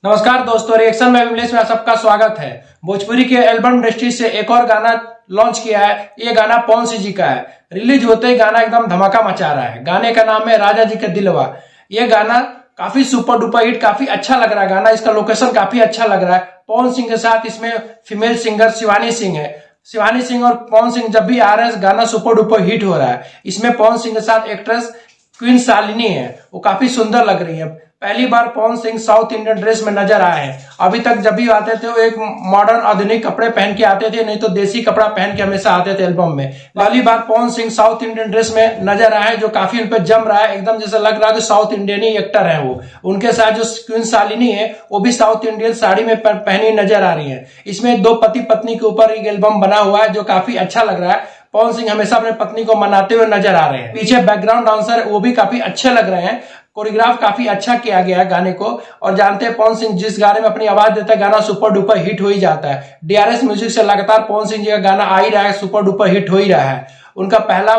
नमस्कार दोस्तों, रिएक्शन में विमलेश में सबका स्वागत है। भोजपुरी के एल्बम इंडस्ट्री से एक और गाना लॉन्च किया है। ये गाना पवन सिंह जी का है। रिलीज होते ही गाना एकदम धमाका मचा रहा है। गाने का नाम है राजा जी का दिलवा। ये गाना काफी सुपर डुपर हिट, काफी अच्छा लग रहा है गाना। इसका लोकेशन काफी अच्छा लग रहा है। पवन सिंह के साथ इसमें फीमेल सिंगर शिवानी सिंह है। शिवानी सिंह और पवन सिंह जब भी आ रहे हैं गाना सुपर डुपर हिट हो रहा है। इसमें पवन सिंह के साथ एक्ट्रेस क्वीन शालिनी है, वो काफी सुंदर लग रही है। पहली बार Pawan Singh south Indian dress में नजर आए हैं। अभी तक जब भी आते थे वो एक मॉडर्न आधुनिक कपड़े पहन के आते थे, नहीं तो देसी कपड़ा पहन के हमेशा आते थे एल्बम में। पहली बार Pawan Singh south Indian dress में नजर आए, जो काफी उन पर जम रहा है। एकदम जैसे लग रहा है कि साउथ इंडियन ही एक्टर है वो। उनके साथ जो क्वीन शालिनी है वो भी साउथ इंडियन साड़ी में पहनी नजर आ रही है। इसमें दो पति पत्नी के ऊपर एक एल्बम बना हुआ है जो काफी अच्छा लग रहा है। पवन सिंह हमेशा अपने पत्नी को मनाते हुए नजर आ रहे हैं। पीछे बैकग्राउंड डांसर वो भी काफी अच्छे लग रहे हैं। कोरियोग्राफ काफी अच्छा किया गया है गाने को। और जानते हैं पवन सिंह जिस गाने में अपनी आवाज देता है गाना सुपर डुपर हिट हो ही जाता है। डीआरएस म्यूजिक से लगातार पवन सिंह जी का गाना आ ही रहा है, सुपर डुपर हिट हो ही रहा है। उनका पहला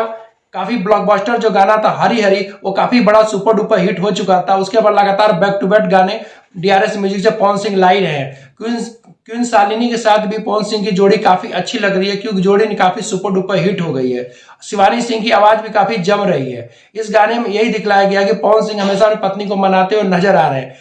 काफी ब्लॉकबस्टर जो गाना था हरी हरी, वो काफी बड़ा सुपर डुपर हिट हो चुका था। उसके बाद लगातार बैक टू बैक गाने डीआरएस म्यूजिक से पवन सिंह ला ही रहे हैं। क्वीन शालिनी के साथ भी पवन सिंह की जोड़ी काफी अच्छी लग रही है, क्योंकि जोड़ी काफी सुपर डुपर हिट हो गई है। शिवानी सिंह की आवाज भी काफी जम रही है। इस गाने में यही दिखलाया गया कि पवन सिंह हमेशा अपनी पत्नी को मनाते हुए नजर आ रहे हैं।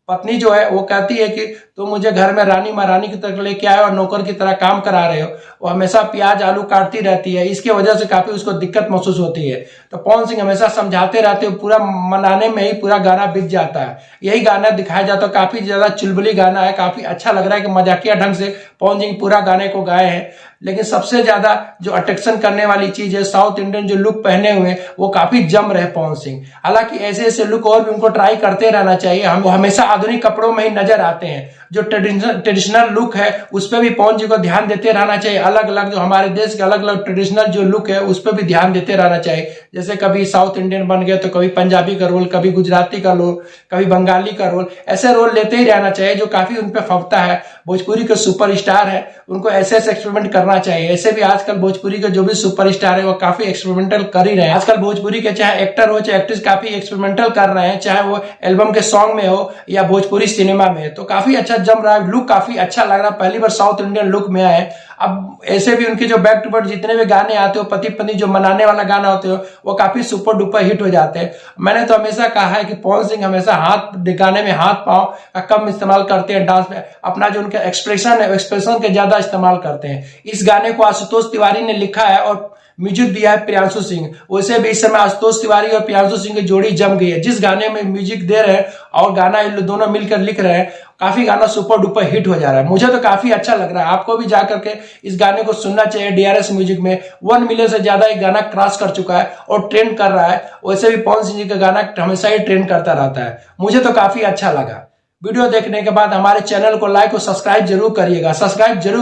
पत्नी जो है वो कहती है कि तुम मुझे घर में रानी महारानी की तरह लेके आए और नौकर की तरह काम करा रहे हो। वो हमेशा प्याज आलू काटती रहती है, इसकी वजह से काफी उसको दिक्कत महसूस होती है। तो पवन सिंह हमेशा समझाते रहते हो, पूरा मनाने में ही पूरा गाना बीत जाता है। यही गाना दिखाया जाता है। काफी ज्यादा चुलबुली गाना है, काफी अच्छा लग रहा है कि मजाकिया ढंग से पवन सिंह पूरा गाने को गाए हैं। लेकिन सबसे ज्यादा जो अट्रैक्शन करने वाली चीज है, साउथ इंडियन जो लुक पहने हुए वो काफी जम रहे पवन सिंह। हालांकि ऐसे ऐसे लुक और भी उनको ट्राई करते रहना चाहिए। हम हमेशा आधुनिक कपड़ों में ही नजर आते हैं। जो ट्रेडिशनल लुक है उस पर भी पवन जी को ध्यान देते रहना चाहिए। अलग अलग जो हमारे देश के अलग अलग ट्रेडिशनल जो लुक है उस पर भी ध्यान देते रहना चाहिए। जैसे कभी साउथ इंडियन बन गए तो कभी पंजाबी का रोल, कभी गुजराती का रोल, कभी बंगाली का रोल, ऐसे रोल लेते ही रहना चाहिए जो काफी उन पे फबता है। भोजपुरी के सुपरस्टार है, उनको ऐसे ऐसे एक्सपेरिमेंट करना चाहिए। ऐसे भी आजकल भोजपुरी के जो भी सुपरस्टार है वो काफी एक्सपेरिमेंटल कर ही रहे हैं। आजकल भोजपुरी के चाहे एक्टर हो चाहे एक्ट्रेस काफी एक्सपेरिमेंटल कर रहे हैं, चाहे वो एल्बम के सॉन्ग में हो या भोजपुरी सिनेमा में। तो काफी अच्छा जम रहा है, लुक काफी अच्छा लग रहा है। पहली बार साउथ इंडियन लुक में आए। अब ऐसे भी उनके जो बैक टू बैक जितने भी गाने आते हो, पति पत्नी जो मनाने वाला गाना होते हो, वो काफी सुपर डुपर हिट हो जाते हैं। मैंने तो हमेशा कहा है कि पवन सिंह हमेशा हाथ गाने में हाथ पांव का कम इस्तेमाल करते हैं, डांस में अपना जो उनका एक्सप्रेशन है एक्सप्रेशन के ज्यादा इस्तेमाल करते हैं। इस गाने को आशुतोष तिवारी ने लिखा है और म्यूजिक दिया है प्रियांशु सिंह। वैसे भी इस समय आशुतोष तिवारी और प्रियांशु सिंह की जोड़ी जम गई है। जिस गाने में म्यूजिक दे रहे हैं और गाना इन दोनों मिलकर लिख रहे हैं, काफी गाना सुपर डुपर हिट हो जा रहा है। मुझे तो काफी अच्छा लग रहा है। आपको भी जाकर के इस गाने को सुनना चाहिए। डीआरएस म्यूजिक में 1 मिलियन से ज्यादा एक गाना क्रॉस कर चुका है और ट्रेंड कर रहा है। वैसे भी पवन सिंह जी का गाना हमेशा ही ट्रेंड करता रहता है। मुझे तो काफी अच्छा लगा। वीडियो देखने के बाद हमारे चैनल को लाइक और सब्सक्राइब जरूर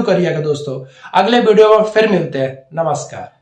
करिएगा। दोस्तों अगले वीडियो में फिर मिलते हैं। नमस्कार।